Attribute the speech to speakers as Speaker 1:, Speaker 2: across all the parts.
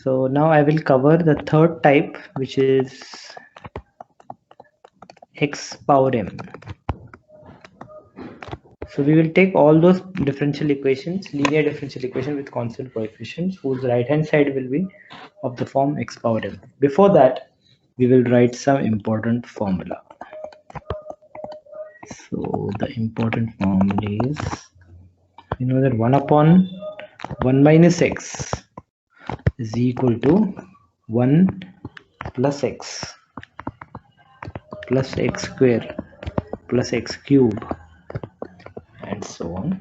Speaker 1: So now I will cover the third type, which is x power m. So we will take all those differential equations, linear differential equation with constant coefficients, whose right hand side will be of the form x power m. Before that, we will write some important formula. So the important formula is, you know that 1 upon 1 minus x is equal to 1 plus x square plus x cube and so on,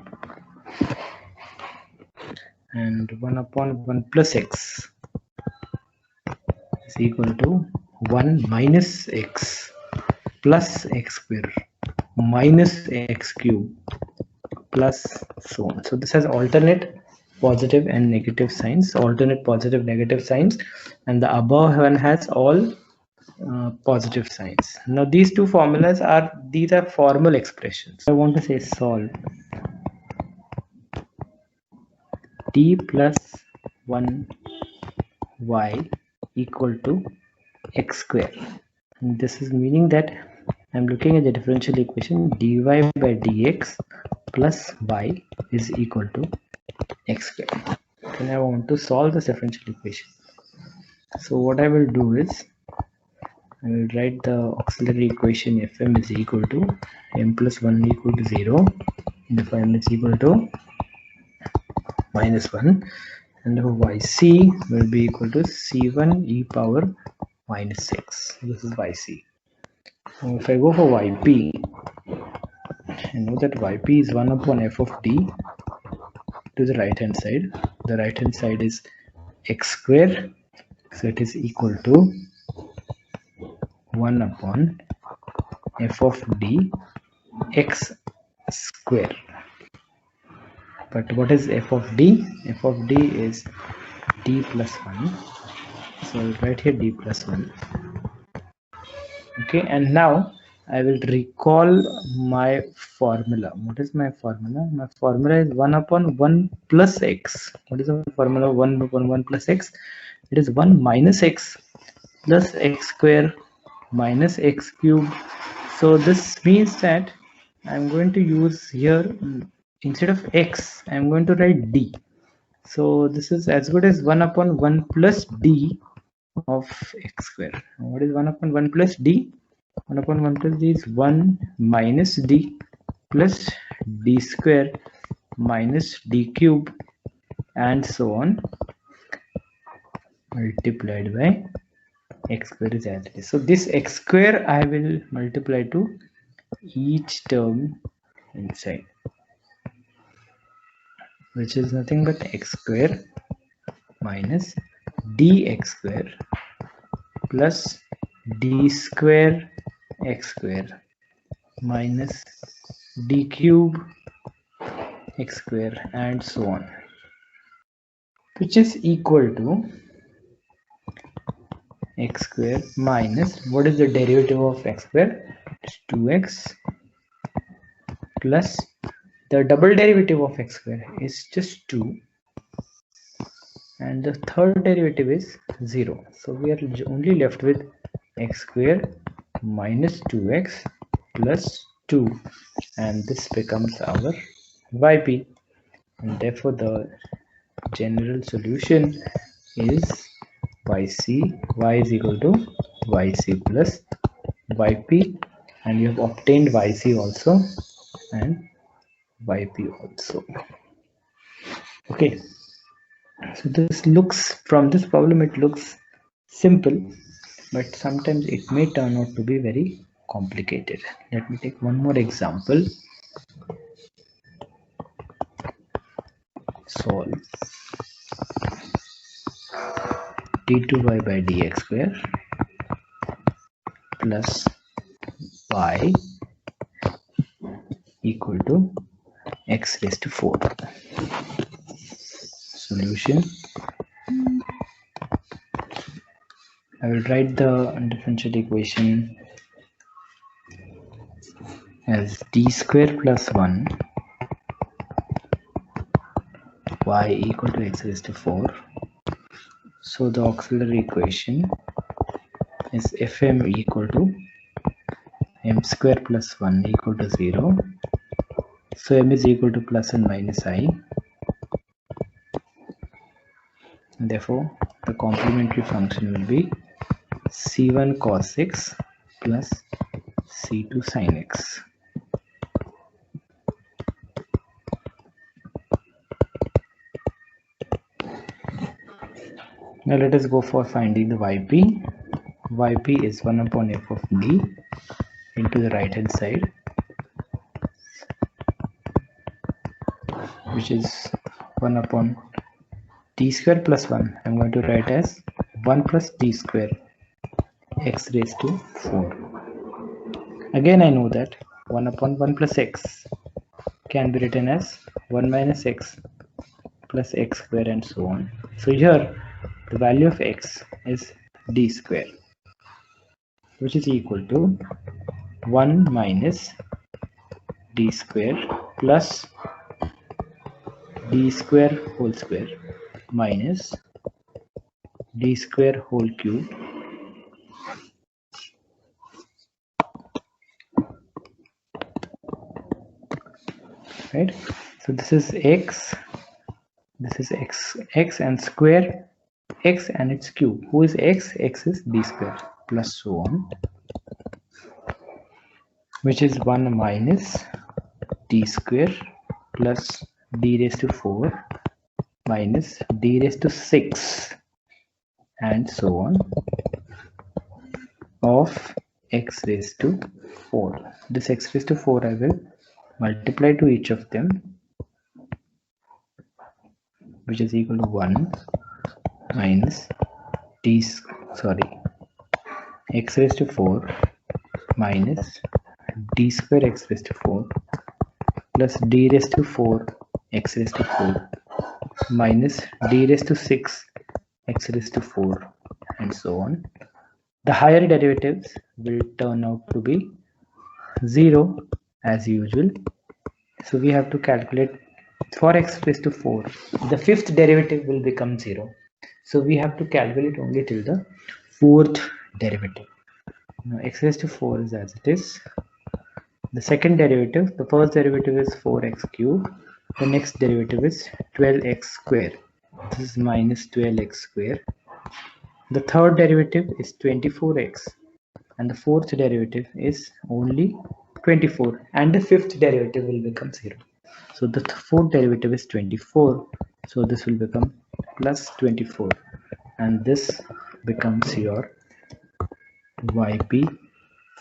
Speaker 1: and 1 upon 1 plus x is equal to 1 minus x plus x square minus x cube plus so on. So this has alternate positive and negative signs, alternate positive negative signs, and the above one has all positive signs. Now these two formulas are, these are formal expressions. I want to say solve t plus 1 y equal to x square. And this is meaning that I'm looking at the differential equation dy by dx plus y is equal to x square. And I want to solve this differential equation. So what I will do is, I will write the auxiliary equation fm is equal to m plus 1 equal to 0, and if m is equal to minus 1, and yc will be equal to c1 e power minus 6. This is yc. Now if I go for yp, I know that yp is 1 upon f of d to the right hand side. The right hand side is x square, so it is equal to 1 upon f of d x square. But what is f of d? F of d is d plus 1, so I'll write here d plus 1. Okay, and now I will recall my formula. What is my formula? My formula is 1 upon 1 plus x. What is the formula of 1 upon 1 plus x? It is 1 minus x plus x square minus x cube. So this means that I'm going to use here, instead of x, I'm going to write d. So this is as good as 1 upon 1 plus d of x square. What is 1 upon 1 plus d? 1 upon 1 plus d is 1 minus d plus d square minus d cube and so on, multiplied by x square is as it is. So this x square I will multiply to each term inside, which is nothing but x square minus dx square plus d square x square minus d cube x square and so on, which is equal to x square minus, what is the derivative of x square? It's 2x plus the double derivative of x square is just 2, and the third derivative is 0. So we are only left with x square minus 2x plus 2, and this becomes our yp, and therefore the general solution is yc, y is equal to yc plus yp, and you have obtained yc also and yp also. Okay, so this looks, from this problem it looks simple, but sometimes it may turn out to be very complicated. Let me take one more example. Solve d2y by dx square plus y equal to x raised to 4. Solution, I will write the differential equation as d square plus 1 y equal to x raised to 4. So the auxiliary equation is Fm equal to m square plus 1 equal to 0. So m is equal to plus and minus I. And therefore, the complementary function will be c1 cos x plus c2 sin x. Now let us go for finding the yp. Yp is 1 upon f of d into the right hand side, which is 1 upon d square plus 1. I'm going to write as 1 plus d square x raised to 4. Again, I know that 1 upon 1 plus x can be written as 1 minus x plus x square and so on. So here the value of x is d square, which is equal to 1 minus d square plus d square whole square minus d square whole cube right. So this is x, this is x and square x and its cube. Who is x? X is d square plus so on, which is 1 minus d square plus d raised to 4 minus d raised to 6 and so on of x raised to 4. This x raised to 4 I will multiply to each of them, which is equal to 1 minus x raised to 4 minus d square x raised to 4 plus d raised to 4 x raised to 4 minus d raised to 6 x raised to 4 and so on. The higher derivatives will turn out to be 0 as usual. So we have to calculate for x raised to 4. The fifth derivative will become 0. So we have to calculate only till the fourth derivative. Now x raised to 4 is as it is. The second derivative, the first derivative is 4x cubed. The next derivative is 12x square. This is minus 12x square. The third derivative is 24x. And the fourth derivative is only 24. And the fifth derivative will become 0. So the fourth derivative is 24. So this will become plus 24. And this becomes your yp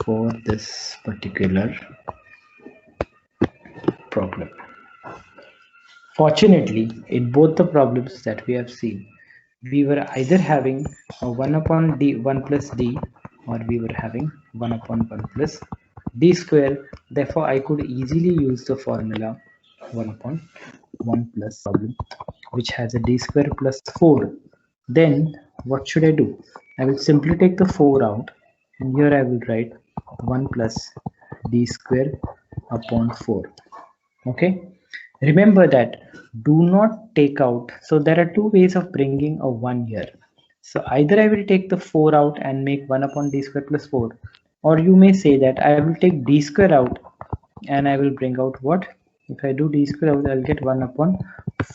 Speaker 1: for this particular problem. Fortunately, in both the problems that we have seen, we were either having a 1 upon d 1 plus d, or we were having 1 upon 1 plus d square. Therefore, I could easily use the formula 1 upon 1 plus problem, which has a d square plus 4. Then what should I do? I will simply take the 4 out, and here I will write 1 plus d square upon 4. Okay, remember that do not take out. So there are two ways of bringing a 1 here. So either I will take the 4 out and make 1 upon d square plus 4, or you may say that I will take d square out and I will bring out what? If I do d square out, I'll get 1 upon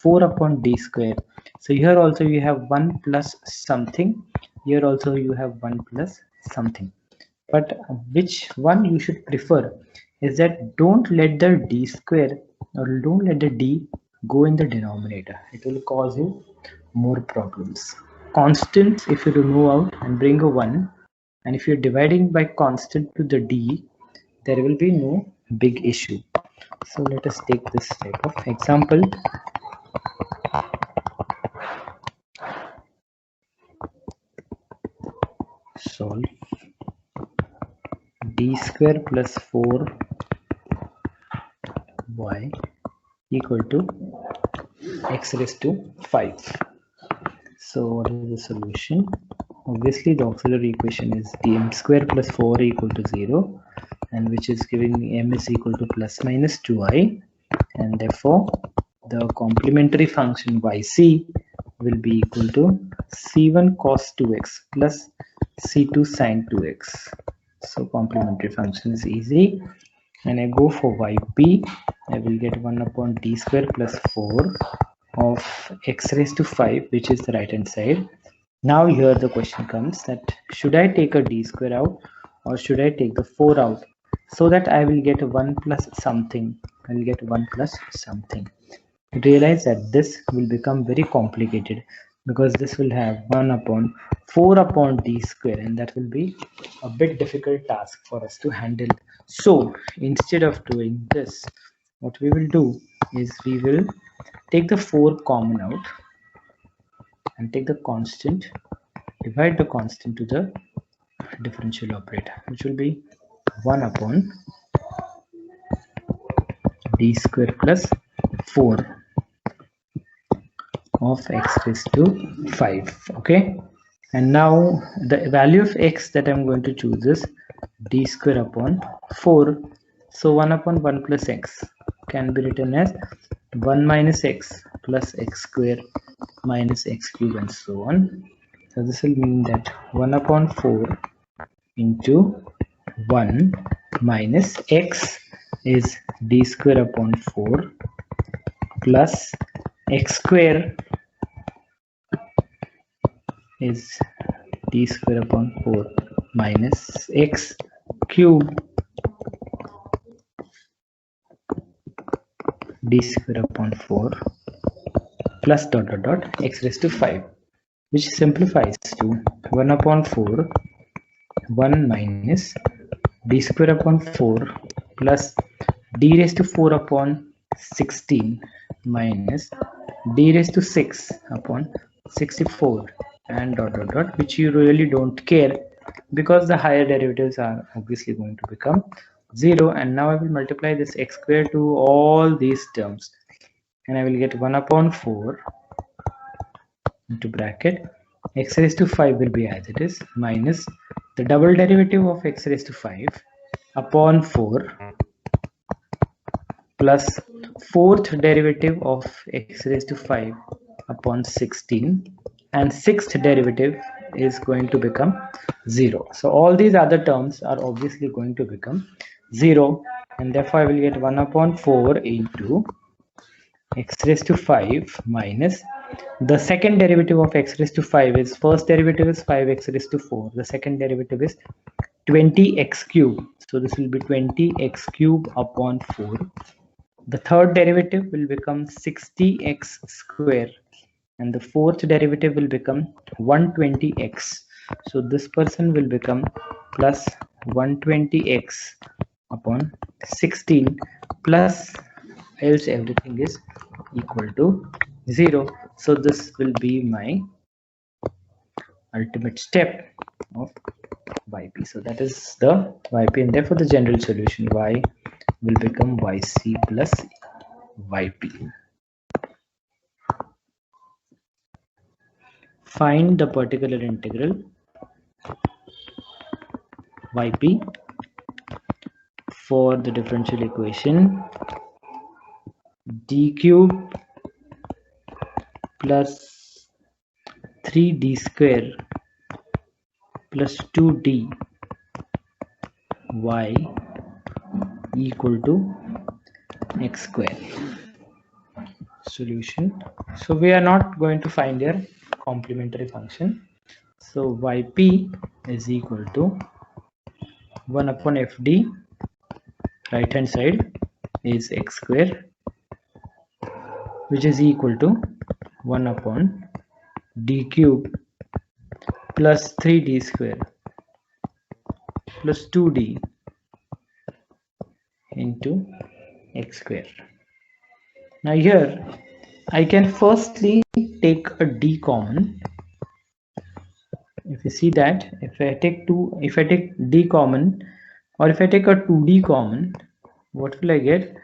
Speaker 1: 4 upon d square. So here also you have 1 plus something, here also you have 1 plus something. But which one you should prefer is that don't let the d square, or don't let the d go in the denominator. It will cause you more problems. Constants, if you remove out and bring a 1, and if you're dividing by constant to the d, there will be no big issue. So let us take this type of example. Solve d square plus 4y equal to x raised to 5. So what is the solution? Obviously the auxiliary equation is dm square plus 4 equal to 0, and which is giving me m is equal to plus minus 2i, and therefore the complementary function yc will be equal to c1 cos 2x plus c2 sin 2x. So complementary function is easy. When I go for yp, I will get 1 upon d square plus 4 of x raised to 5, which is the right hand side. Now here the question comes that should I take a d square out or should I take the 4 out, so that I will get 1 plus something. I will get 1 plus something. Realize that this will become very complicated because this will have 1 upon 4 upon d square, and that will be a bit difficult task for us to handle. So instead of doing this, what we will do is we will take the 4 common out and take the constant, divide the constant to the differential operator, which will be 1 upon d square plus 4 of x raised to 5. Okay, and now the value of x that I'm going to choose is d square upon 4. So 1 upon 1 plus x can be written as 1 minus x plus x square minus x cube and so on. So this will mean that 1 upon 4 into 1 minus x is d square upon 4 plus x square is d square upon 4 minus x cube d square upon 4 plus dot dot dot x raised to 5, which simplifies to 1 upon 4 1 minus d square upon 4 plus d raised to 4 upon 16 minus d raised to 6 upon 64 and dot dot dot, which you really don't care because the higher derivatives are obviously going to become 0. And now I will multiply this x square to all these terms and I will get 1 upon 4 into bracket x raised to 5 will be as it is minus the double derivative of x raised to 5 upon 4 plus fourth derivative of x raised to 5 upon 16, and sixth derivative is going to become 0. So all these other terms are obviously going to become 0, and therefore I will get 1 upon 4 into x raised to 5 minus the second derivative of x raised to 5 is, first derivative is 5x raised to 4, the second derivative is 20x cube, so this will be 20x cube upon 4. The third derivative will become 60x square and the fourth derivative will become 120x, so this person will become plus 120x upon 16 plus, else everything is equal to 0. So this will be my ultimate step of yp. So that is the yp, and therefore the general solution y will become yc plus yp. Find the particular integral yp for the differential equation d cube plus 3d square plus 2d y equal to x square. Solution. So we are not going to find their complementary function. So yp is equal to 1 upon fd, right hand side is x square, which is equal to 1 upon d cube plus 3d square plus 2d into x square. Now here I can firstly take a d common. If you see that if I take d common, or if I take a 2d common, what will I get?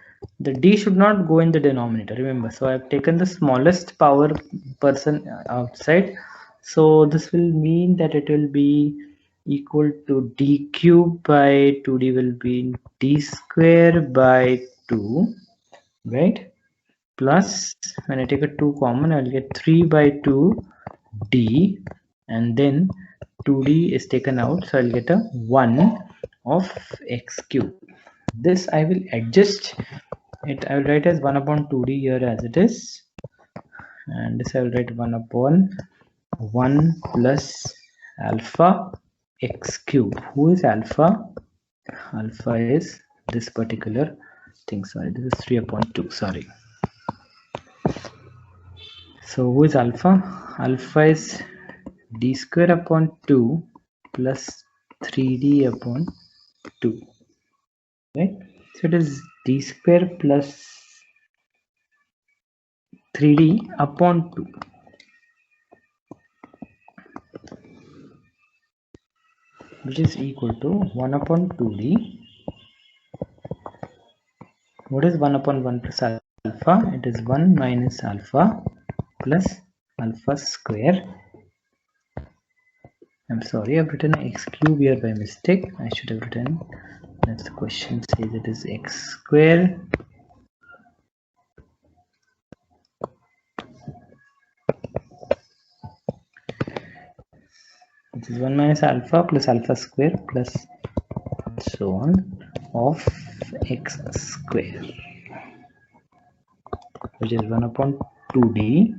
Speaker 1: The d should not go in the denominator, remember. So I have taken the smallest power person outside, so this will mean that it will be equal to d cube by 2d will be d square by 2, right? Plus when I take a 2 common, I'll get 3 by 2 d, and then 2d is taken out, so I'll get a 1 of x cube. This I will adjust it. I will write as 1 upon 2d here as it is, and this I will write 1 upon 1 plus alpha x cube. Who is alpha? Alpha is this particular thing. Sorry, this is 3 upon 2. Sorry. So who is alpha? Alpha is d square upon 2 plus 3d upon 2. Right? So it is d square plus 3d upon 2. Which is equal to 1 upon 2d. What is 1 upon 1 plus alpha? It is 1 minus alpha plus alpha square. I'm sorry, I've written x cube here by mistake. I should have written, as the question says, it is x square which is 1 minus alpha plus alpha square plus so on of x square, which is 1 upon 2d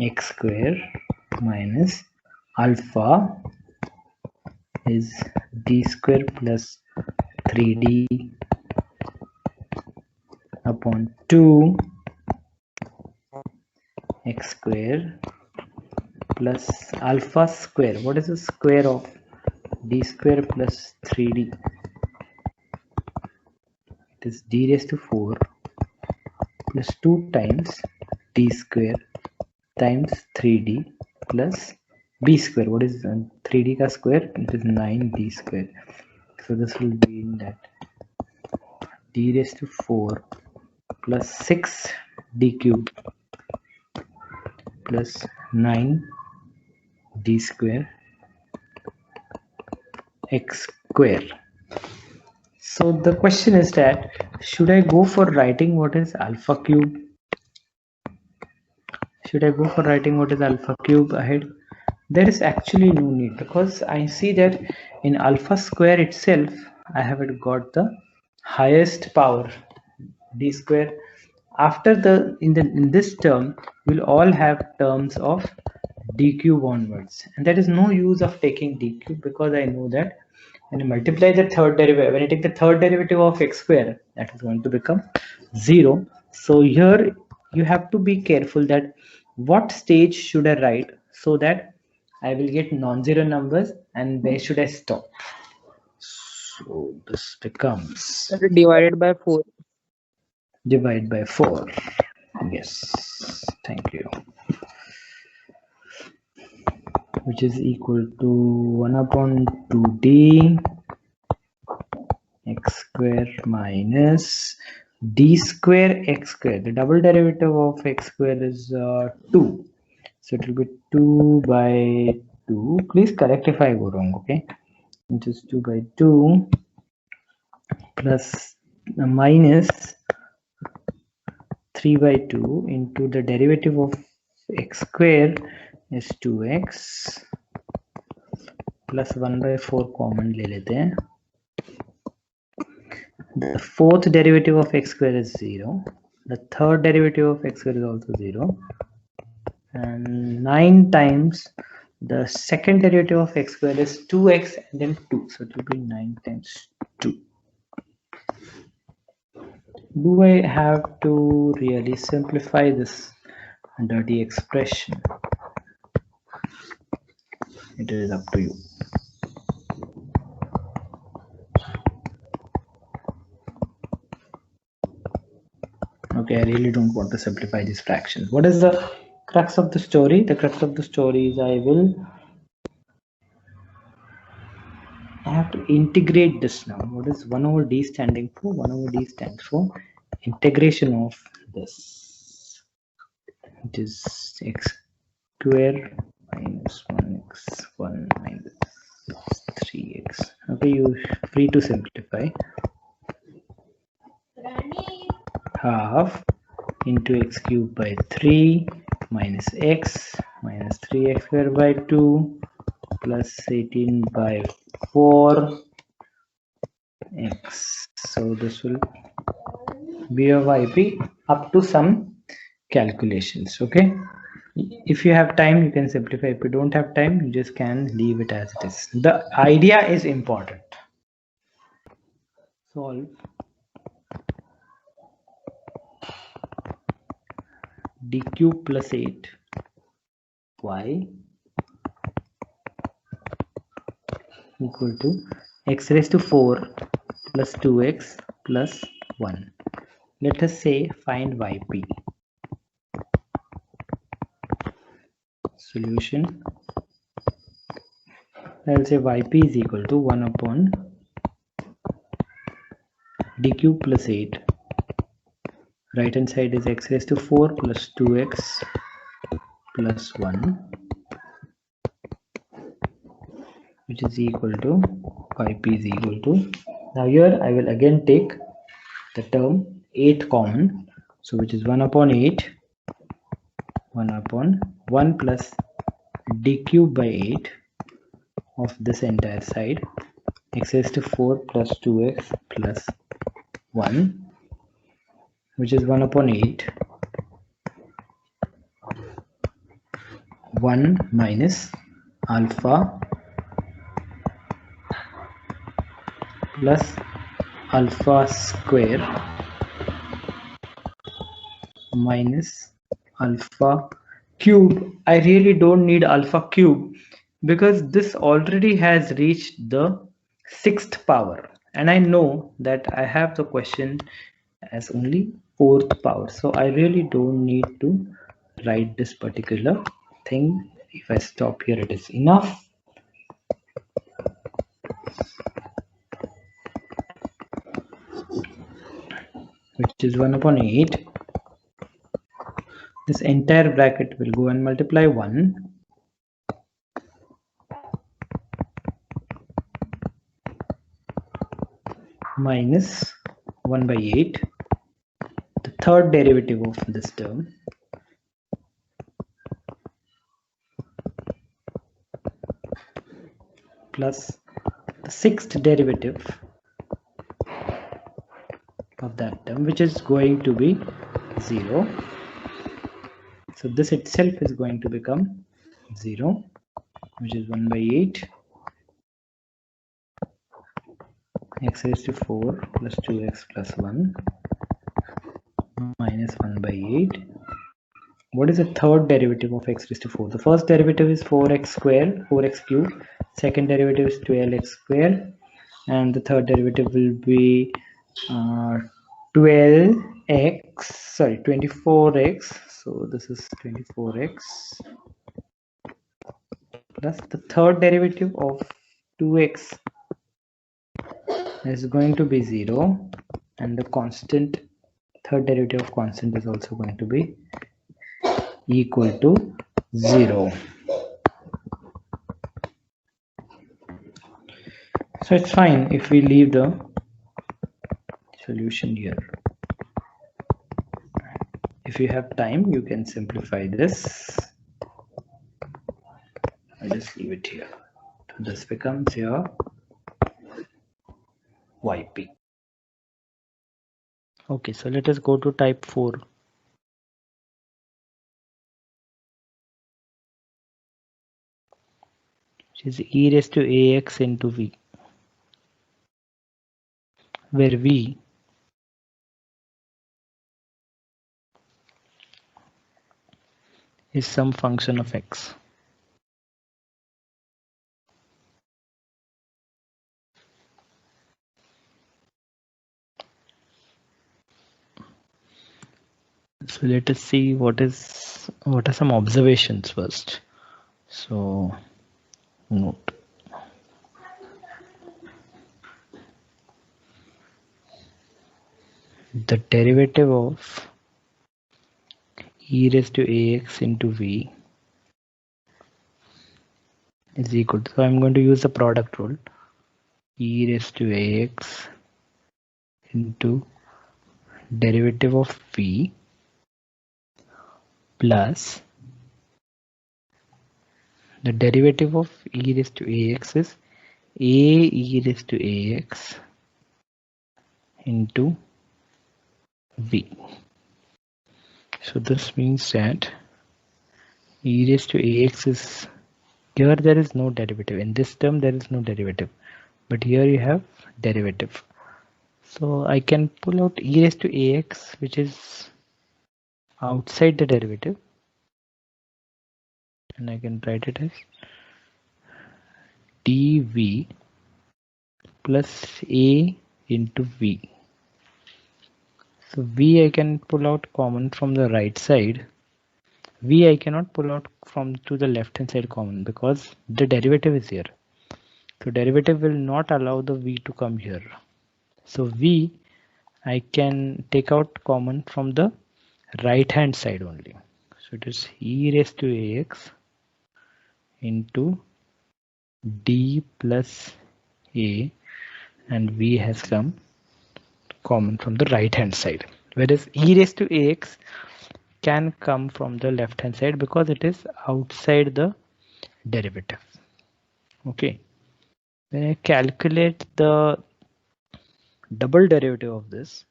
Speaker 1: x square minus alpha is d square plus 3d upon 2 x square plus alpha square. What is the square of d square plus 3d? It is d raised to 4 plus 2 times d square times 3d plus b square. What is 3d ka square? It is 9d square. So this will be in that d raised to 4 plus 6 d cube plus 9 d square x square. So the question is that should I go for writing what is alpha cube? Should I go for writing what is alpha cube ahead? There is actually no need, because I see that in alpha square itself I have got the highest power d square. After the in this term we'll all have terms of d cube onwards, and there is no use of taking d cube, because I know that when you multiply the third derivative, when you take the third derivative of x square, that is going to become 0. So here you have to be careful that what stage should I write so that I will get non-zero numbers, and where should I stop. So this becomes
Speaker 2: Divided by 4.
Speaker 1: divide by 4. Yes, thank you. Which is equal to 1 upon 2d x square minus d square x square. The double derivative of x square is 2. So it will be 2 by 2. Please correct if I go wrong, okay? Which is 2 by 2 plus minus 3 by 2 into the derivative of x square is 2x plus 1 by 4 common ले लेते हैं. The fourth derivative of x square is 0. The third derivative of x square is also 0. And 9 times the second derivative of x square is 2x and then 2. So it will be 9 times 2. Do I have to really simplify this dirty expression? It is up to you. Okay, I really don't want to simplify these fractions. What is the crux of the story? The crux of the story is I have to integrate this now. What is 1 over d standing for? 1 over d stands for integration of this. It is x square minus 1x 1 minus 3x. Okay, you're free to simplify. Half into x cubed by 3 minus x minus 3x square by 2 plus 18 by 4 x. So this will be a YP up to some calculations. Okay, if you have time you can simplify. If you don't have time you just can leave it as it is. The idea is important. Solve d cube plus 8 y equal to x raised to 4 plus 2x plus 1. Let us say find yp. Solution, I will say yp is equal to 1 upon d cube plus 8. Right hand side is x raised to 4 plus 2x plus 1, which is equal to yp is equal to, now here I will again take the term 8 common, so which is 1 upon 8, 1 upon 1 plus d cube by 8 of this entire side, x raised to 4 plus 2x plus 1, which is 1 upon 8, 1 minus alpha plus alpha square minus alpha cube. I really don't need alpha cube because this already has reached the 6th power, and I know that I have the question as only 4th power, so I really don't need to write this particular thing. If I stop here it is enough. Which is 1 upon 8. This entire bracket will go and multiply 1 minus 1 by 8, the third derivative of this term, plus the 6th derivative of that term, which is going to be 0. So this itself is going to become 0, which is 1 by 8 x raised to 4 plus 2x plus 1 minus 1 by 8. What is the third derivative of x raised to 4? The first derivative is 4x square, 4x cube. Second derivative is 12x square, and the third derivative will be 24x. So this is 24x plus the third derivative of 2x is going to be 0, and the constant, third derivative of constant is also going to be equal to 0. So it's fine if we leave the solution here. If you have time you can simplify this. I just leave it here. So this becomes your YP. Okay, so let us go to type 4. Which is e raised to ax into v, where v is some function of x. So let us see what are some observations first. So note, the derivative of e raised to ax into v is equal to, so I'm going to use the product rule, e raised to ax into derivative of v plus The derivative of e raised to ax is a e raised to ax into v. So this means that e raised to ax is, here there is no derivative. In this term there is no derivative, but here you have derivative. So I can pull out e raised to ax, which is outside the derivative, and I can write it as dv plus a into v. So v I can pull out common from the right side. V I cannot pull out from to the left hand side common because the derivative is here. So derivative will not allow the v to come here. So v I can take out common from the right hand side only. So it is e raised to ax into d plus a, and v has come common from the right hand side, whereas e raised to ax can come from the left hand side because it is outside the derivative. Okay, when I calculate the double derivative of this,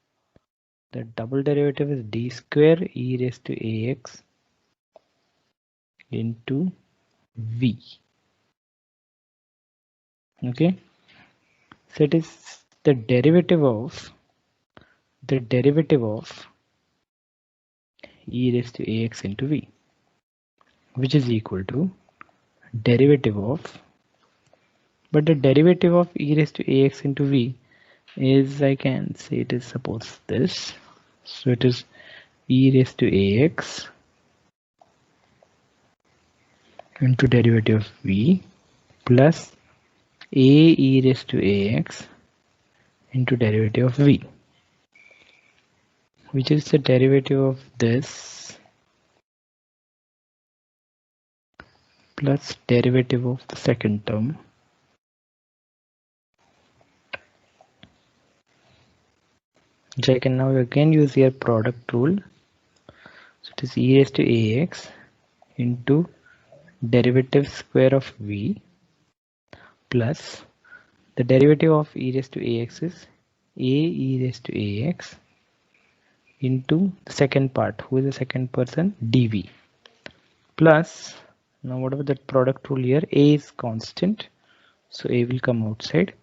Speaker 1: the double derivative is d square e raised to ax into v. Okay, so it is the derivative of e raised to ax into v, which is equal to derivative of, but the derivative of e raised to ax into v is, I can say it is, suppose this, so it is e raised to ax into derivative of v plus a e raised to ax into derivative of v, which is the derivative of this plus derivative of the second term which I can now again use here product rule. So it is e raised to ax into derivative square of v plus the derivative of e raised to ax is a e raised to ax into the second part, who is the second person, dv, plus, now whatever that product rule here, a is constant, so a will come outside.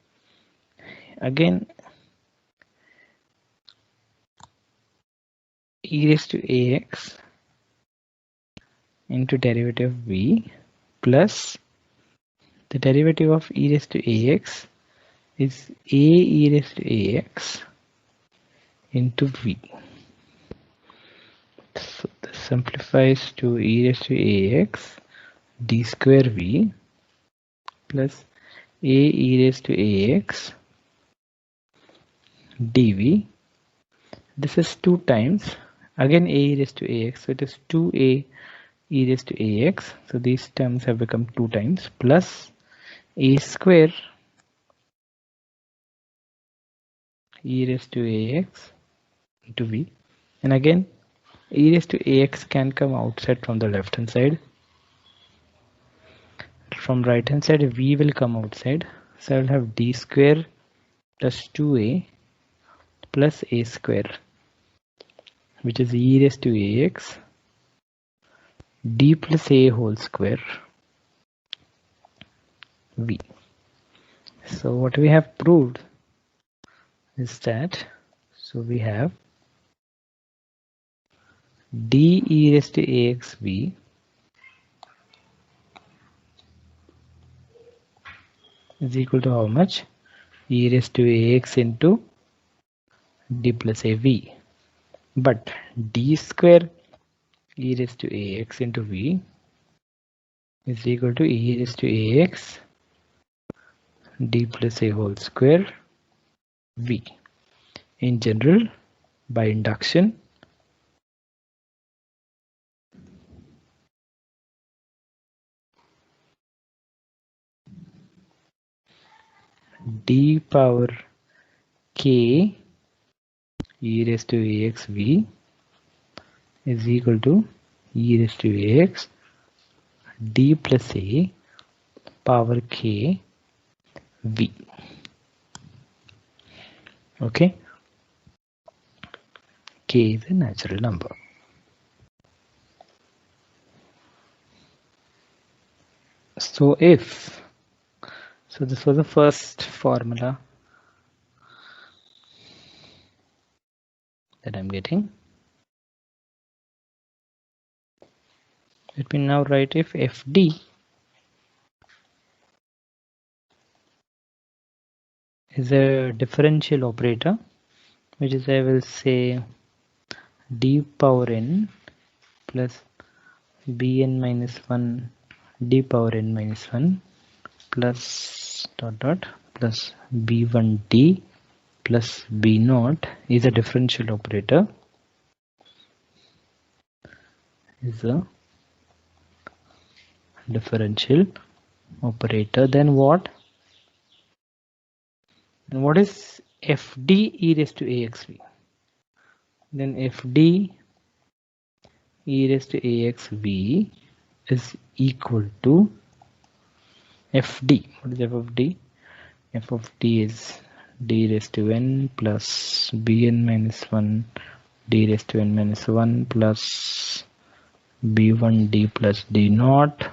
Speaker 1: Again, e raised to ax into derivative v plus the derivative of e raised to ax is a e raised to ax into v. So this simplifies to e raised to ax d square v plus a e raised to ax dv. This is 2 times again a e raised to ax, so it is 2a e raised to ax, so these terms have become 2 times plus a square e raised to ax into v, and again e raised to ax can come outside from the left hand side. From right hand side v will come outside, so I will have d square plus 2a plus a square, which is e raised to ax d plus a whole square v. So what we have proved is that, so we have d e raised to ax v is equal to how much? E raised to ax into d plus a v, but d square e raised to ax into v is equal to e raised to ax d plus a whole square v. In general, by induction, d power k e raised to ax v is equal to e raised to ax d plus a power k v. Okay, k is a natural number. So this was the first formula that I'm getting. Let me now write if fd is a differential operator, which is, I will say, d power n plus bn minus 1 d power n minus 1 plus dot dot plus b1d plus b naught is a differential operator, then what? And what is fd e raised to axv? Then fd e raised to axv is equal to fd. What is f of d? F of d is d raised to n plus bn minus 1 d raised to n minus 1 plus b1d plus d naught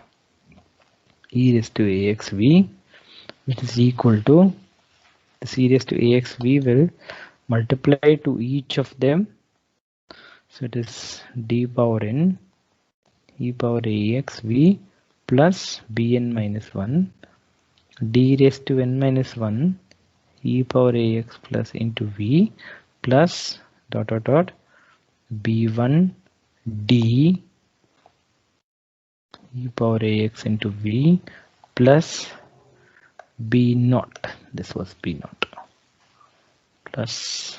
Speaker 1: e raised to axv, which is equal to, this e raised to axv will multiply to each of them. So it is d power n e power axv plus bn minus 1 d raised to n minus 1 e power ax plus into v plus dot dot dot b1 d e power ax into v plus b naught, this was b naught, plus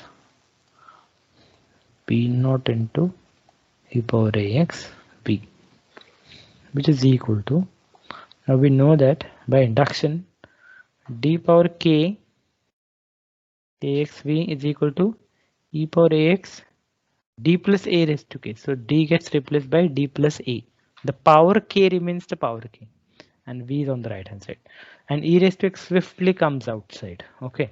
Speaker 1: b naught into e power ax v, which is equal to, now we know that by induction d power k axv is equal to e power ax d plus a raised to k. So d gets replaced by d plus a. The power k remains the power k, and v is on the right hand side, and e raised to x swiftly comes outside. Okay,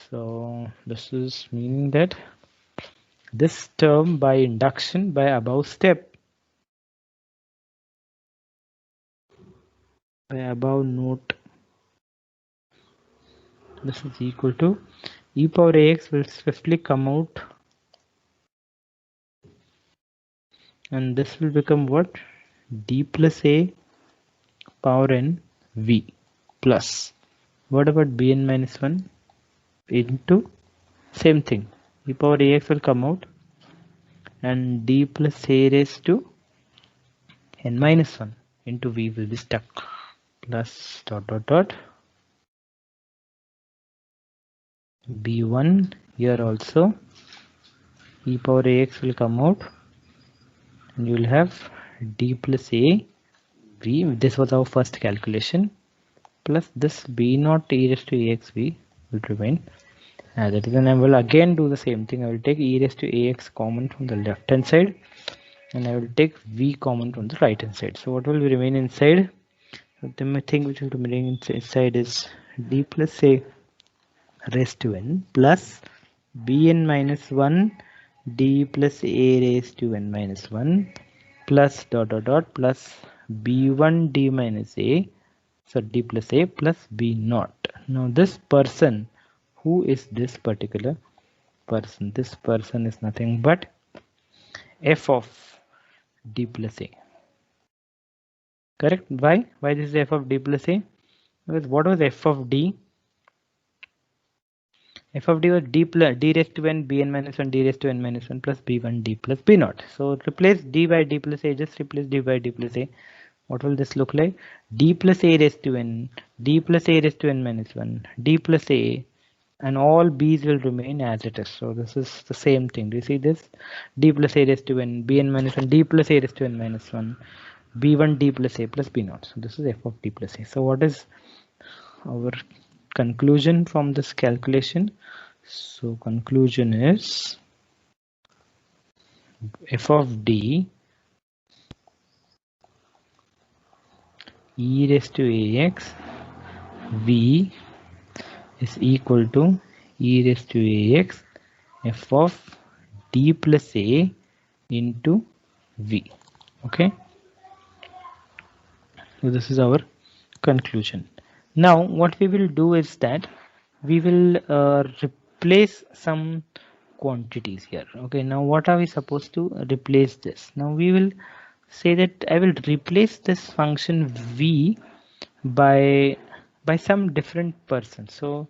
Speaker 1: so this is meaning that this term by induction, by above step, by above note, this is equal to e power ax will swiftly come out, and this will become what? D plus a power n v plus, what about bn minus 1 into same thing, e power ax will come out, and d plus a raised to n minus 1 into v will be stuck, plus dot dot dot b1, here also e power ax will come out, and you will have d plus a v, this was our first calculation, plus this b naught e raised to ax v will remain as it is. And I will again do the same thing. I will take e raised to ax common from the left hand side, and I will take v common from the right hand side. So what will remain inside? The thing which will remain inside is d plus a raised to n plus bn minus 1 d plus a raised to n minus 1 plus dot dot dot plus b1 d minus a, so d plus a plus b naught. Now this person, who is this particular person? This person is nothing but f of d plus a. Correct? Why this is f of d plus a? Because what was f of d? F of d was d raised to n bn minus 1 d raised to n minus 1 plus b1 d plus b naught. So replace d by d plus a, just replace d by d plus a. What will this look like? D plus a raised to n, d plus a raised to n minus 1, d plus a, and all b's will remain as it is. So this is the same thing. Do you see this? D plus a raised to n, bn minus 1, d plus a raised to n minus 1, b1 d plus a plus b naught. So this is f of d plus a. So what is our conclusion from this calculation? So conclusion is f of d e raised to ax v is equal to e raised to ax f of d plus a into v. Okay, so this is our conclusion. Now what we will do is that we will replace some quantities here. Okay, now what are we supposed to replace this? Now we will say that I will replace this function v by some different person. So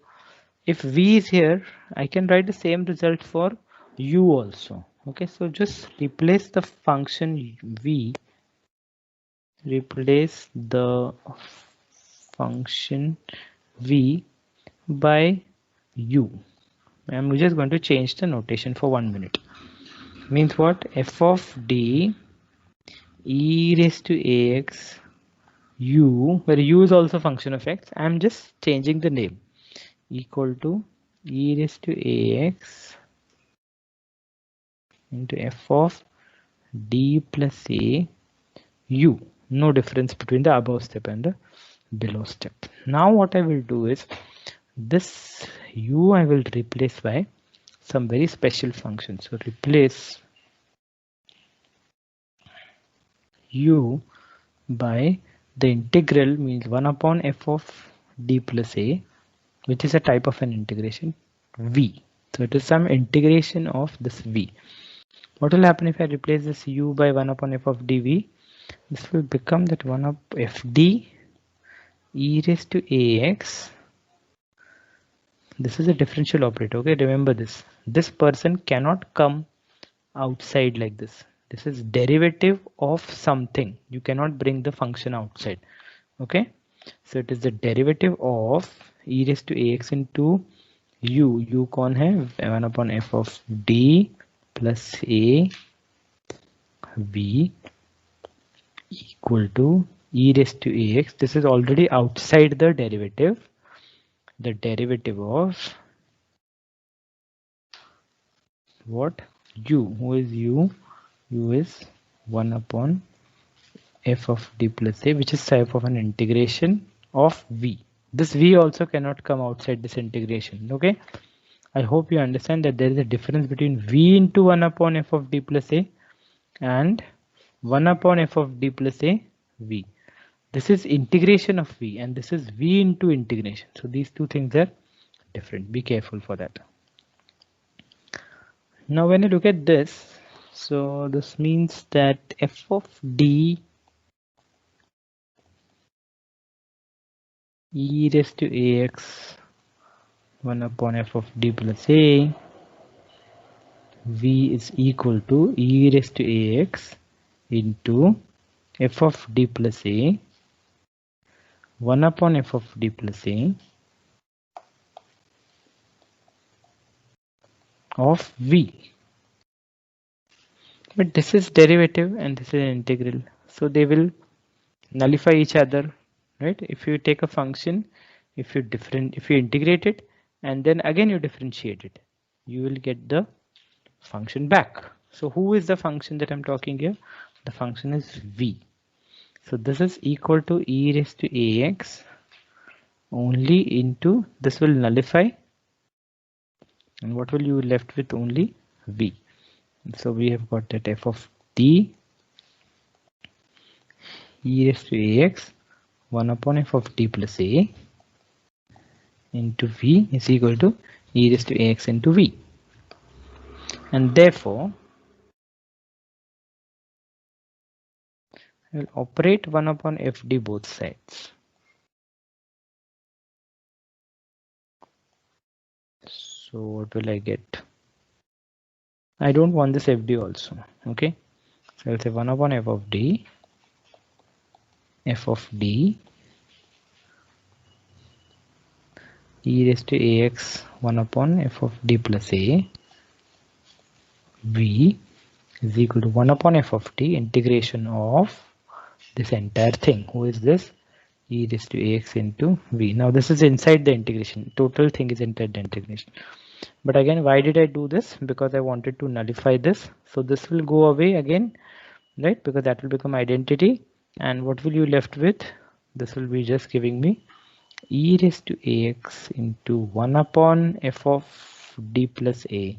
Speaker 1: if v is here, I can write the same result for u also. Okay, so just replace the function v, replace the function v by u. I'm just going to change the notation for 1 minute. Means what? F of d e raised to ax u, where u is also function of x. I'm just changing the name, equal to e raised to ax into f of d plus a u. No difference between the above step and the below step. Now what I will do is this u I will replace by some very special function. So replace u by the integral, means 1 upon f of d plus a, which is a type of an integration, v. So it is some integration of this v. What will happen if I replace this u by 1 upon f of dv? This will become that 1 up fd e raised to ax. This is a differential operator. Okay, remember this. This person cannot come outside like this. This is derivative of something. You cannot bring the function outside. Okay, so it is the derivative of e raised to ax into u. U कौन है? 1 upon f of d plus a v equal to e raised to ax. This is already outside the derivative. The derivative of what? U. Who is u? U is 1 upon f of d plus a, which is type of an integration of v. This v also cannot come outside this integration. Okay, I hope you understand that there is a difference between v into 1 upon f of d plus a and 1 upon f of d plus a v. This is integration of v and this is v into integration. So these two things are different. Be careful for that. Now when you look at this, so this means that f of d e raised to ax 1 upon f of d plus a v is equal to e raised to ax into f of d plus a 1 upon f of d plus a of v. But this is derivative and this is an integral, so they will nullify each other, right? If you take a function, if you integrate it and then again you differentiate it, you will get the function back. So who is the function that I'm talking here? The function is v. So this is equal to e raised to ax only into, this will nullify, and what will you left with? Only v. So we have got that f of d e raised to ax 1 upon f of d plus a into v is equal to e raised to ax into v, and therefore I will operate 1 upon fd both sides. So what will I get? I don't want this fd also. Okay, so I'll say 1 upon f of d e raised to ax 1 upon f of d plus a v is equal to 1 upon f of t integration of this entire thing. Who is this? E raised to ax into v. Now this is inside the integration. Total thing is inside the integration. But again, why did I do this? Because I wanted to nullify this. So this will go away again, right? Because that will become identity. And what will you left with? this will be just giving me e raised to ax into 1 upon f of d plus a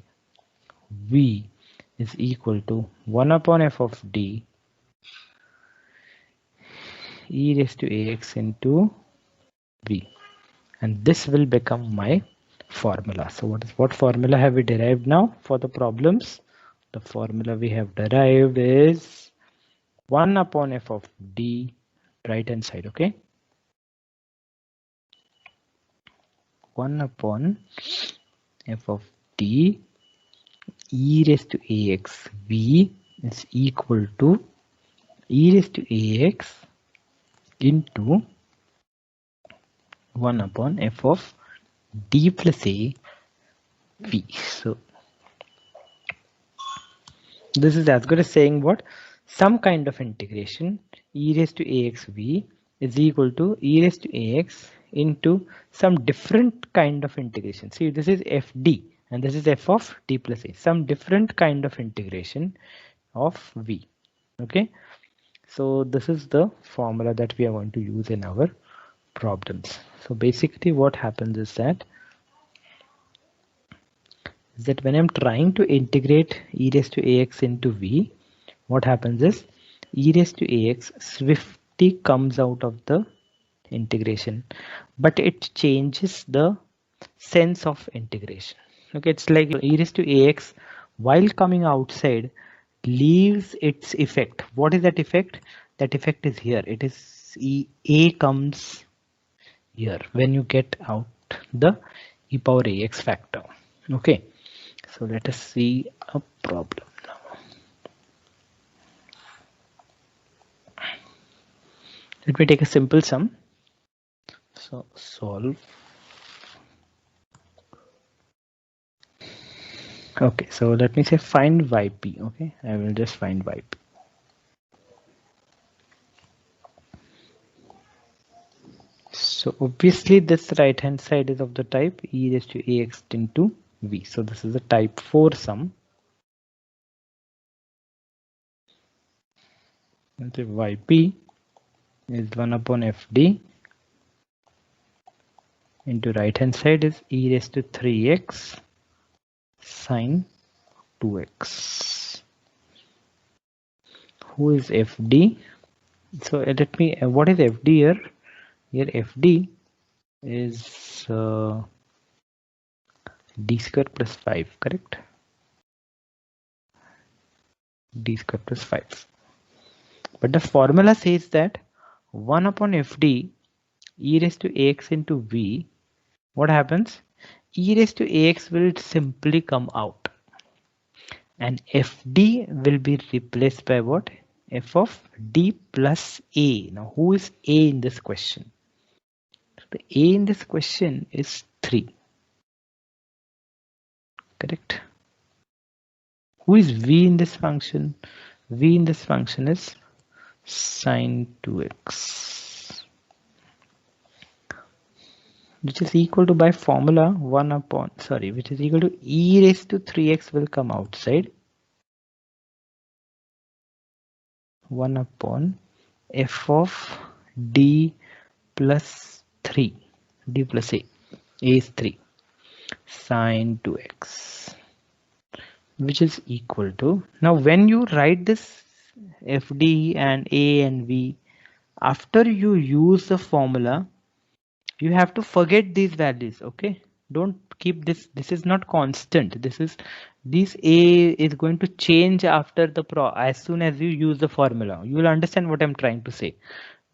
Speaker 1: v is equal to 1 upon f of d e raised to ax into v, and this will become my formula. So what formula have we derived now for the problems? The formula we have derived is 1 upon f of d, right hand side, okay? 1 upon f of d e raised to ax v is equal to e raised to ax into 1 upon f of d plus a v. So this is as good as saying what? Some kind of integration e raised to ax v is equal to e raised to ax into some different kind of integration. See, this is fd and this is f of d plus a, some different kind of integration of v. Okay, so this is the formula that we are going to use in our problems. So basically what happens is that when I'm trying to integrate e raised to ax into v, what happens is e raised to ax swiftly comes out of the integration, but it changes the sense of integration. Okay, it's like e raised to ax while coming outside leaves its effect. What is that effect? That effect is here. It is a comes here when you get out the e power ax factor. Okay, so let us see a problem now. Let me take a simple sum. So solve. Okay, so let me say find yp. Okay, I will just find yp. So obviously this right hand side is of the type e raised to ax into v. So this is a type 4 sum. And so yp is 1 upon fd into right hand side is e raised to 3x sine 2x. Who is fd? So let me, what is fd here? Here fd is d square plus 5, correct? D square plus 5. But the formula says that 1 upon fd e raised to ax into v, what happens? E raised to ax will simply come out and fd will be replaced by what? F of d plus a. Now who is a in this question? The a in this question is 3. Correct? Who is v in this function? V in this function is sine 2x, which is equal to, by formula, 1 upon, sorry, which is equal to e raised to 3x will come outside, 1 upon f of d plus 3, d plus a is 3, sine 2x, which is equal to, now when you write this fd and a and v, after you use the formula, you have to forget these values. Okay, don't keep this, this is not constant, this a is going to change after the as soon as you use the formula. You will understand what I'm trying to say.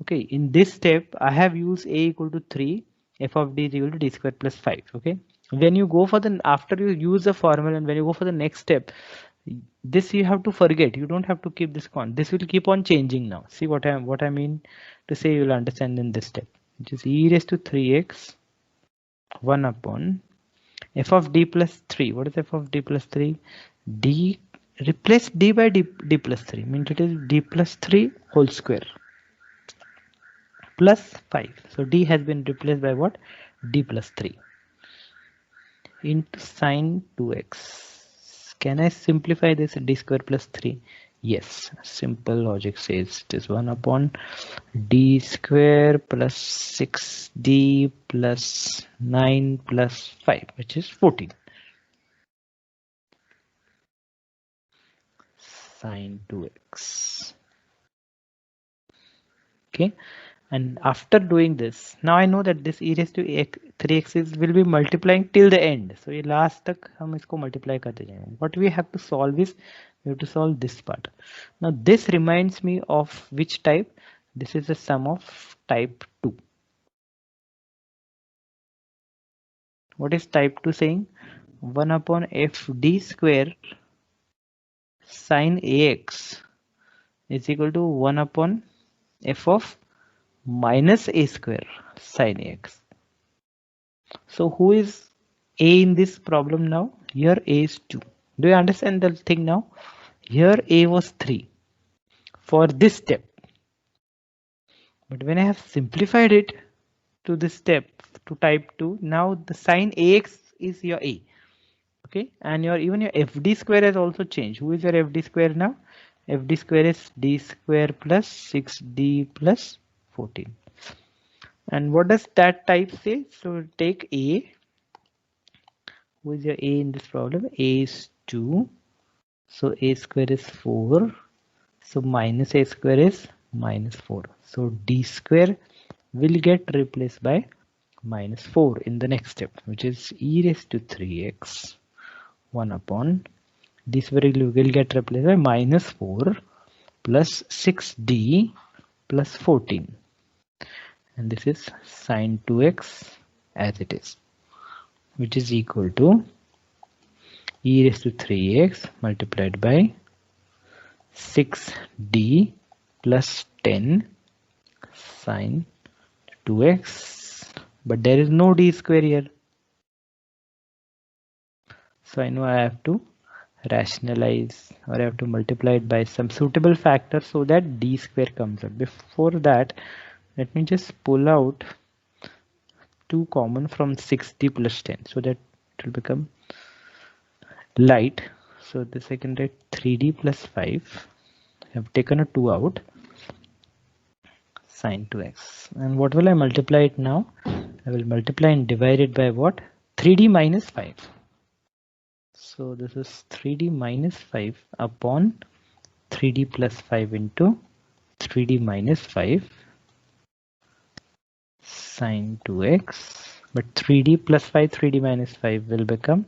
Speaker 1: Okay, in this step I have used a equal to 3, f of d is equal to d square plus 5. Okay, when you go for the, after you use the formula and when you go for the next step, this you have to forget, you don't have to keep this this will keep on changing. Now see what I mean to say, you'll understand in this step, which is e raised to 3x 1 upon f of d plus 3. What is f of d plus 3? D, replace d by d plus 3, means it is d plus 3 whole square plus 5. So d has been replaced by what? D plus 3 into sine 2x. Can I simplify this? D square plus 3 Yes, simple logic says it is 1 upon d square plus 6d plus 9 plus 5, which is 14. Sine 2x. Okay, and after doing this, now I know that this e raised to 3x will be multiplying till the end. So ये last तक हम इसको multiply करते जाएंगे. What we have to solve is we have to solve this part. Now this reminds me of which type? This is the sum of type 2. What is type 2 saying? 1 upon f d square sine ax is equal to 1 upon f of minus a square sine ax. So who is a in this problem now? Here a is 2. Do you understand the thing now? Here a was 3 for this step. But when I have simplified it to this step to type 2, now the sine ax is your a. Okay, and even your fd square has also changed. Who is your fd square now? Fd square is d square plus 6d plus 14. And what does that type say? So take a. Who is your a in this problem? A is 2. So a square is 4. So minus a square is minus 4. So d square will get replaced by minus 4 in the next step, which is e raised to 3x 1 upon this will get replaced by minus 4 plus 6d plus 14. And this is sine 2x as it is, which is equal to e raised to 3x multiplied by 6d plus 10 sine 2x, but there is no d square here. So I know I have to rationalize, or I have to multiply it by some suitable factor so that d square comes out. Before that, let me just pull out 2 common from 6d plus 10 so that it will become light. So this I can write 3d plus 5. I have taken a 2 out. Sine 2x. And what will I multiply it now? I will multiply and divide it by what? 3d minus 5. So this is 3d minus 5 upon 3d plus 5 into 3d minus 5 sine 2x. But 3d plus 5, 3d minus 5 will become,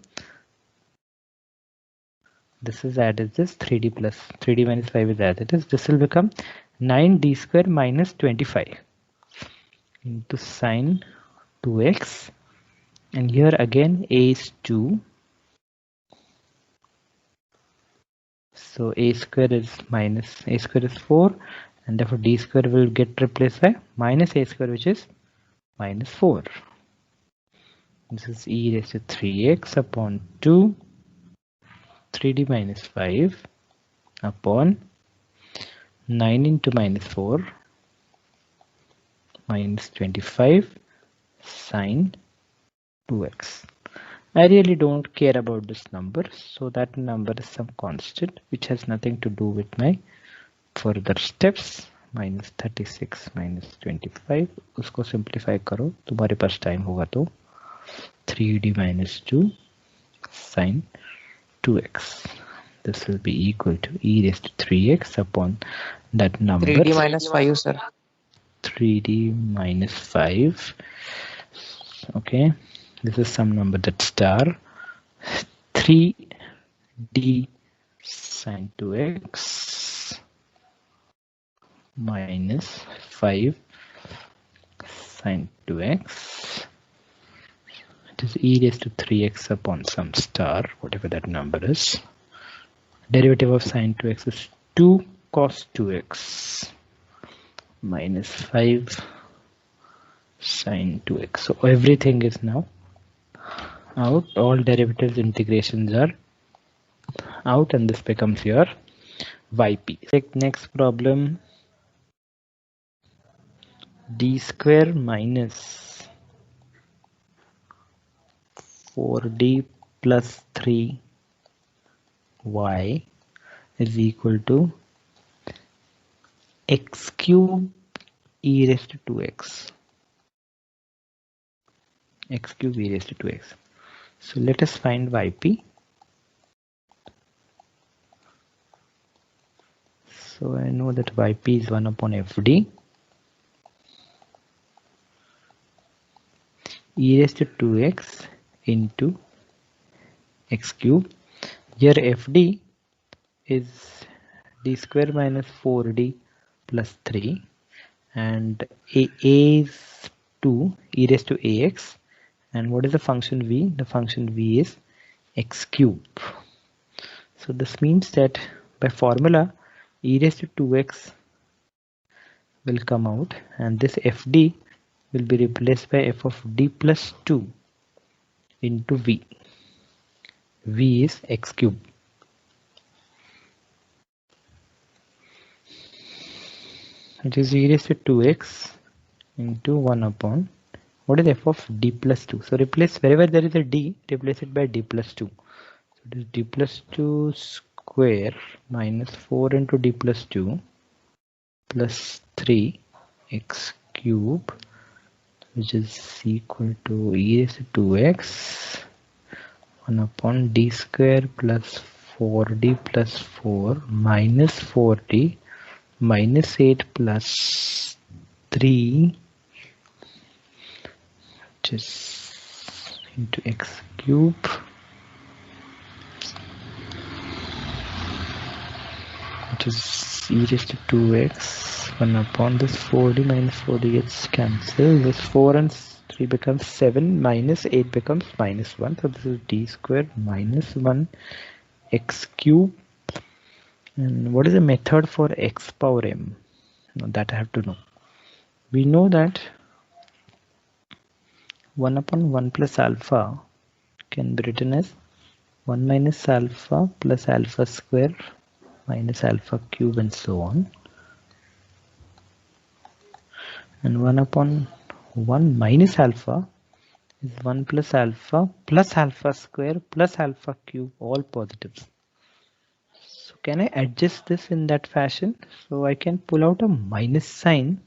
Speaker 1: this is as it is, 3d plus 3d minus 5 is as it is. This will become 9d square minus 25 into sine 2x. And here again a is 2. So a square is minus a square is 4, and therefore d square will get replaced by minus a square, which is minus 4. This is e raised to 3x upon 2 3d minus 5 upon 9 into minus 4 minus 25 sine 2x. I really don't care about this number, so that number is some constant which has nothing to do with my further steps. Minus 36 minus 25, उसको simplify करो, तुम्हारे पास time होगा तो 3d minus 2 sine 2x. This will be equal to e raised to 3x upon that number.
Speaker 2: 3d minus 5, sir.
Speaker 1: 3d minus 5. Okay, this is some number that star 3d sine 2x minus 5 sine 2x. It is e raised to 3x upon some star, whatever that number is. Derivative of sine 2x is 2 cos 2x minus 5 sine 2x. So everything is now out. All derivatives integrations are out, and this becomes your yp. Take next problem. D square minus 4d plus 3y is equal to x cube e raised to 2x. X cube e raised to 2x. So let us find yp. So I know that yp is 1 upon fd. E raised to 2x into x cube. Here fd is d square minus 4d plus 3, and a is 2 e raised to ax, and what is the function v? The function v is x cube. So this means that by formula e raised to 2x will come out, and this fd will be replaced by f of d plus 2 into v. V is x cube. It is e raised to 2x into 1 upon, what is f of d plus 2? So replace, wherever there is a d, replace it by d plus 2. So it is d plus 2 square minus 4 into d plus 2 plus 3 x cube, which is equal to e raised to 2x 1 upon d square plus 4d plus 4 minus 4d minus 8 plus 3, which is into x cube which is e raised to 2x 1 upon this 4d minus 4d gets cancelled. This 4 and 3 becomes 7, minus 8 becomes minus 1. So this is d square minus 1 x cube. And what is the method for x power m? Now that I have to know. We know that 1 upon 1 plus alpha can be written as 1 minus alpha plus alpha square minus alpha cube and so on. And 1 upon 1 minus alpha is 1 plus alpha square plus alpha cube, all positives. So can I adjust this in that fashion? So I can pull out a minus sign,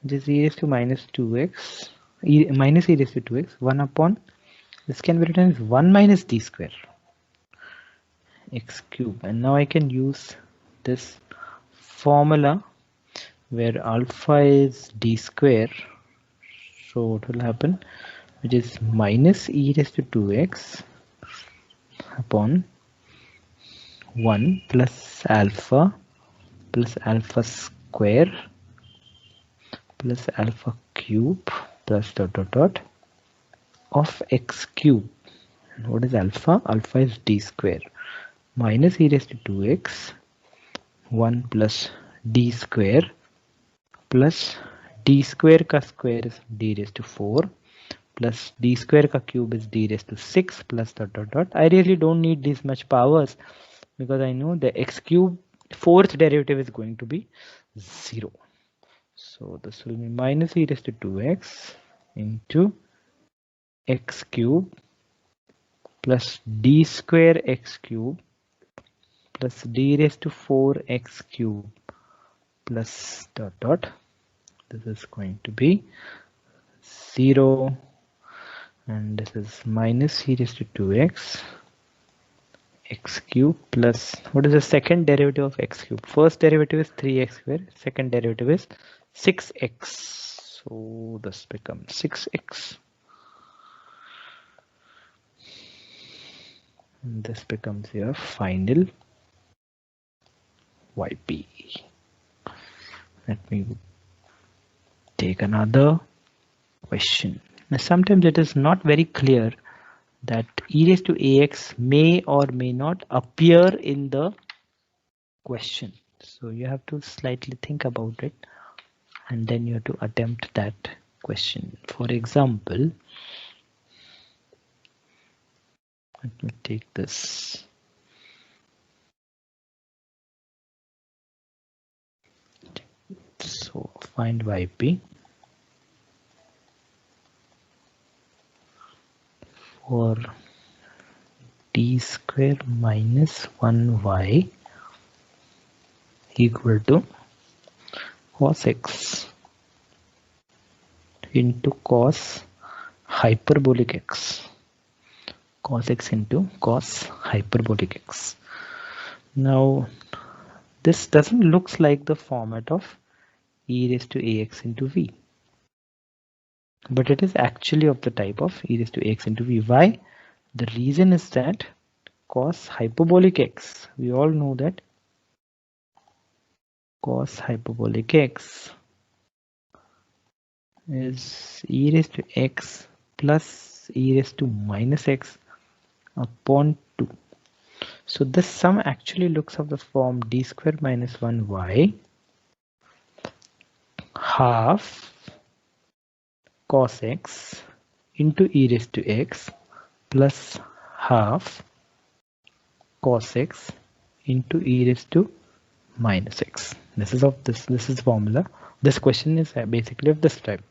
Speaker 1: which is e raised to minus 2x, minus e raised to 2x, 1 upon, this can be written as 1 minus d square x cube. And now I can use this formula where alpha is d square. So what will happen? Which is minus e raised to 2x upon 1 plus alpha square plus alpha cube plus dot dot dot of x cube. And what is alpha? Alpha is d square minus e raised to 2x 1 plus d square plus d square ka square is d raised to 4 plus d square ka cube is d raised to 6 plus dot dot dot. I really don't need this much powers because I know the x cube fourth derivative is going to be 0. So this will be minus e raised to 2x into x cube plus d square x cube plus d raised to 4x cube plus dot dot. This is going to be 0, and this is minus e raised to 2x x cube plus, what is the second derivative of x cube? First derivative is 3x square, second derivative is 6x. So this becomes 6x. And this becomes your final yp. Let me take another question. Now sometimes it is not very clear that e raised to ax may or may not appear in the question. So you have to slightly think about it and then you have to attempt that question. For example, let me take this. So find yp for d square minus 1y equal to cos x into cos hyperbolic x. Cos x into cos hyperbolic x. Now this doesn't looks like the format of e raised to ax into v, but it is actually of the type of e raised to ax into v. Why? The reason is that cos hyperbolic x, we all know that cos hyperbolic x is e raised to x plus e raised to minus x upon 2. So this sum actually looks of the form d square minus 1y half cos x into e raised to x plus half cos x into e raised to minus x. This is formula. This question is basically of this type.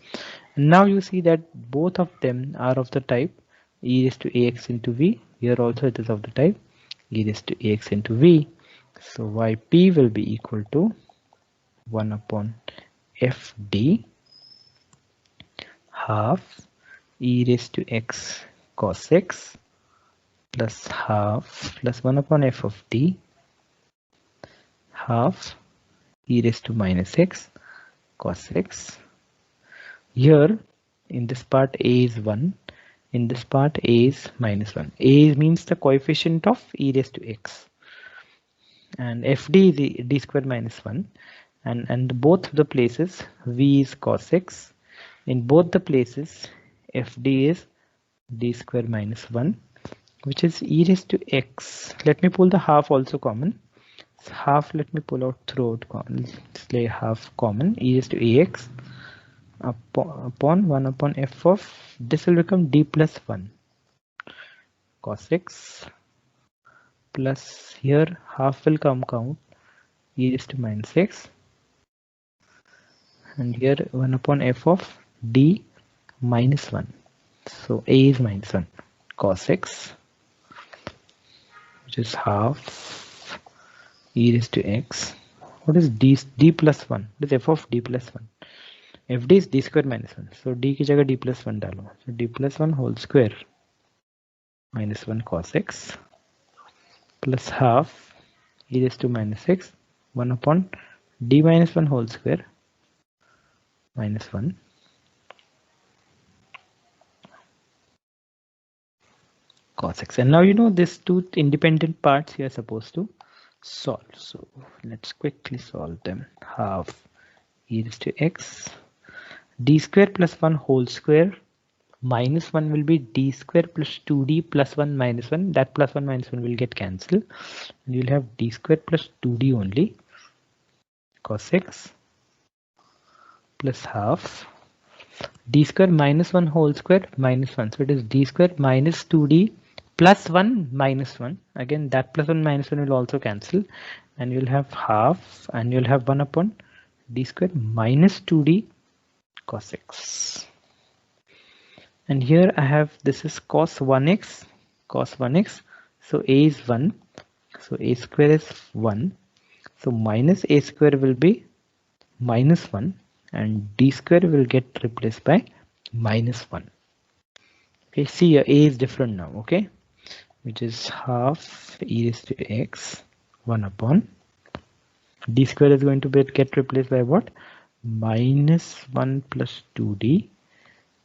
Speaker 1: And now you see that both of them are of the type e raised to ax into v. Here also it is of the type e raised to ax into v. So yp will be equal to 1 upon fd half e raised to x cos x plus half plus 1 upon f of d half e raised to minus x cos x. Here in this part a is 1, in this part a is minus 1. A means the coefficient of e raised to x and fd is d square minus 1, and both the places v is cos x. In both the places fd is d square minus 1, which is e raised to x. Let me pull the half also common. So half, let me pull out throughout, let's lay half common, e raised to ax upon 1 upon f of, this will become d plus 1 cos x plus here half will come count e raised to minus x, and here 1 upon f of d minus 1. So a is minus 1 cos x, which is half e raised to x. What is d plus 1? What is f of d plus 1? fd is d square minus 1. So d की जगह d plus 1 डालो. So d plus 1 whole square minus 1 cos x plus half e raised to minus x 1 upon d minus 1 whole square minus 1 cos x. And now you know these two independent parts you are supposed to solve. So let's quickly solve them. Half e raised to x d square plus 1 whole square minus 1 will be d square plus 2d plus 1 minus 1. That plus 1 minus 1 will get cancelled. And you'll have d square plus 2d only cos x plus half d square minus 1 whole square minus 1. So it is d square minus 2d plus 1 minus 1. Again, that plus 1 minus 1 will also cancel. And you'll have half, and you'll have 1 upon d square minus 2d cos x. And here I have, this is cos 1x, cos 1x. So a is 1. So a square is 1. So minus a square will be minus 1. And d square will get replaced by minus 1. Okay, see a is different now, okay? Which is half e raised to x 1 upon d square is going to get replaced by what? Minus 1 plus 2d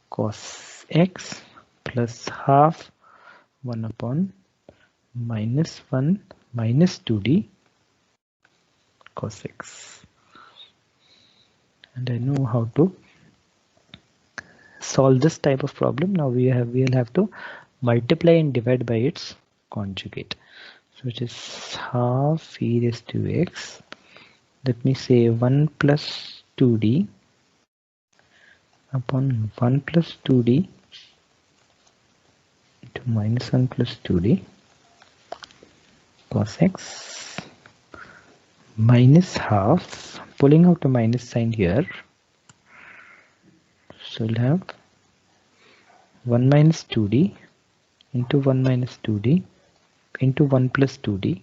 Speaker 1: cos x plus half 1 upon minus 1 minus 2d cos x. And I know how to solve this type of problem. Now we'll have to multiply and divide by its conjugate. So which is half e raised to x. Let me say 1 plus 2d upon 1 plus 2d to minus 1 plus 2d cos x minus half, pulling out the minus sign here. So we'll have 1 minus 2d into 1 minus 2d into 1 plus 2d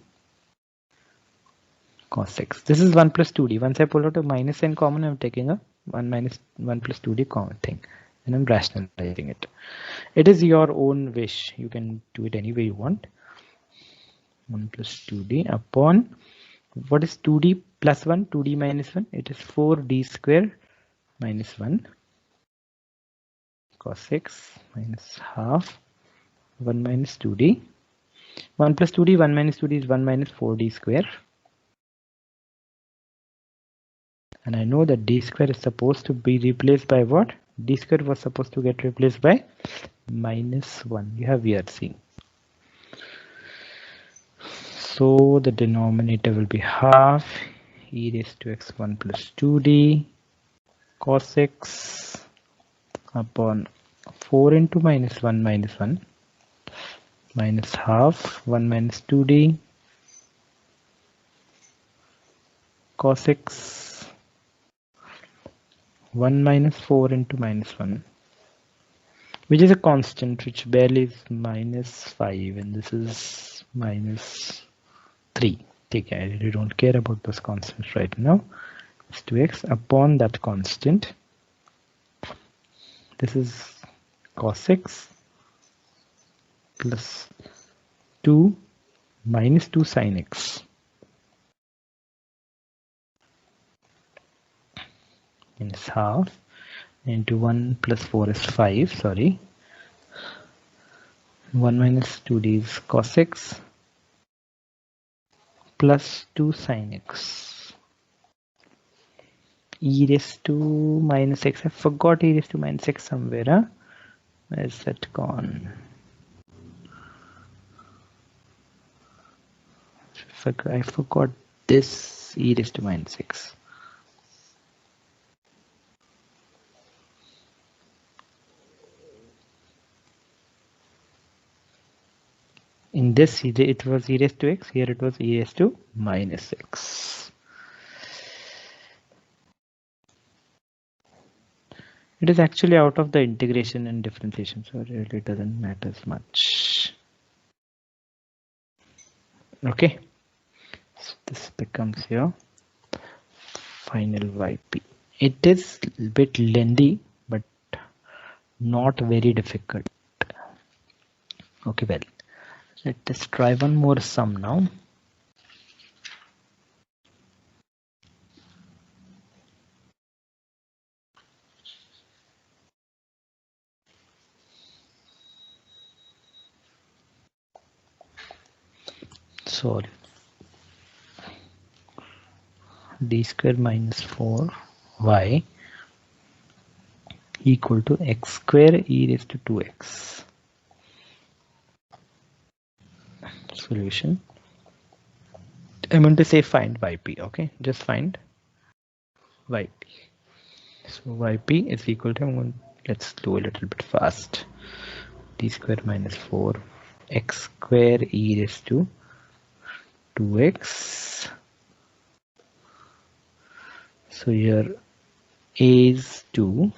Speaker 1: cos x. This is 1 plus 2d. Once I pull out a minus sign common, I'm taking a 1 minus 1 plus 2d common thing, and I'm rationalizing it. It is your own wish. You can do it any way you want. 1 plus 2d upon, what is 2d plus 1? 2d minus 1. It is 4d square minus 1 cos x minus half 1 minus 2d. 1 plus 2d, 1 minus 2d is 1 minus 4d square. And I know that d square is supposed to be replaced by what? D square was supposed to get replaced by minus 1. You have here seen. So the denominator will be half e raised to x 1 plus 2d cos x upon 4 into minus 1 minus half 1 minus 2d cos x 1 minus 4 into minus 1, which is a constant which barely is minus 5, and this is minus 3. Take care, I really don't care about those constants right now. It's 2x upon that constant. This is cos x plus 2 minus 2 sin x minus half into 1 plus 4 is 5, sorry. 1 minus 2d is cos x plus 2 sin x e raised to minus x. I forgot e raised to minus x somewhere. Huh? Where's that gone? I forgot this e raised to minus x. In this it was e raised to x, here it was e raised to minus x. It is actually out of the integration and differentiation, so it really doesn't matter as much. Okay, so this becomes your final YP. It is a bit lengthy, but not very difficult. Okay, well, let's try one more sum now. Sorry. D square minus 4y equal to x square e raised to 2x. Solution. I'm going to say find yp. Okay, just find yp. So yp is equal to, let's do a little bit fast. D square minus 4 x square e raised to 2x. So here a is 2.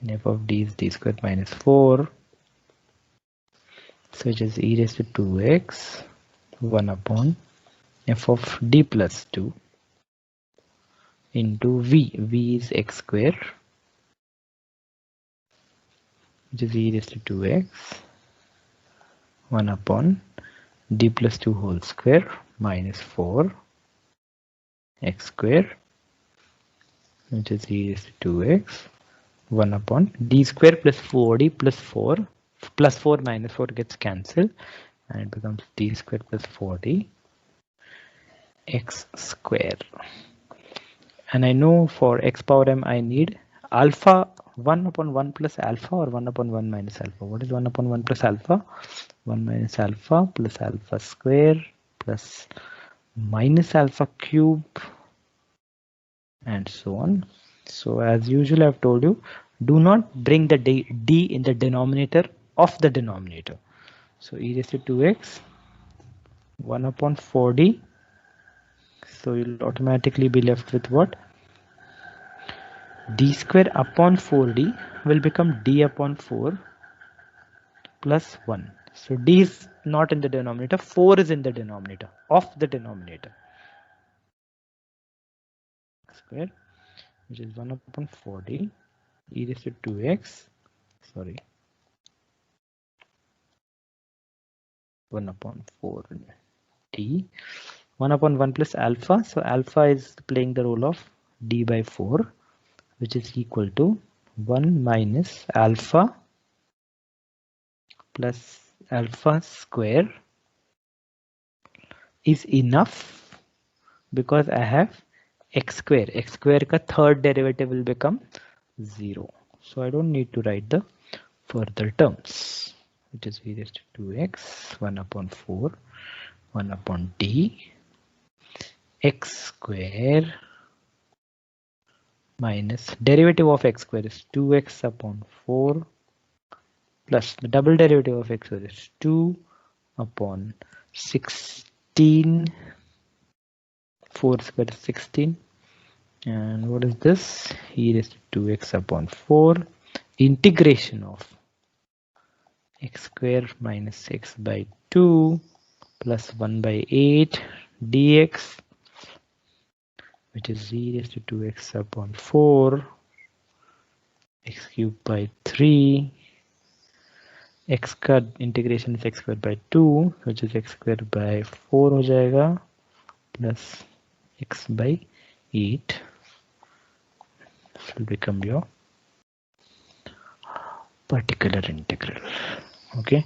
Speaker 1: And f of d is d square minus 4. So it is e raised to 2x 1 upon f of d plus 2 into v is x square, which is e raised to 2x 1 upon d plus 2 whole square minus 4 x square, which is e raised to 2x 1 upon d square plus 4d plus 4 plus 4 minus 4 gets cancelled, and it becomes d square plus 4d x square. And I know for x power m I need alpha 1 upon 1 plus alpha or 1 upon 1 minus alpha. What is 1 upon 1 plus alpha? 1 minus alpha plus alpha square plus minus alpha cube and so on. So as usual, I've told you, do not bring the d in the denominator of the denominator. So e raised to 2x 1 upon 4d. So you'll automatically be left with what? D square upon 4d will become d upon 4 plus 1. So d is not in the denominator, 4 is in the denominator of the denominator. Square, which is 1 upon 40 e raised to 2x, sorry, 1 upon 4 d, 1 upon 1 plus alpha. So alpha is playing the role of d by 4, which is equal to 1 minus alpha plus alpha square is enough because I have x square. X square ka third derivative will become 0. So I don't need to write the further terms, which is v raised to 2x, 1 upon 4, 1 upon d, x square minus derivative of x square is 2x upon 4 plus the double derivative of x square is 2 upon 16, 4 square is 16, and what is this? E raised to 2x upon 4 integration of x square minus x by 2 plus 1 by 8 dx, which is e raised to 2x upon 4 x cubed by 3, x का integration is x square by 2, which is x square by 4 हो जाएगा plus x by 8. This will become your particular integral. Okay.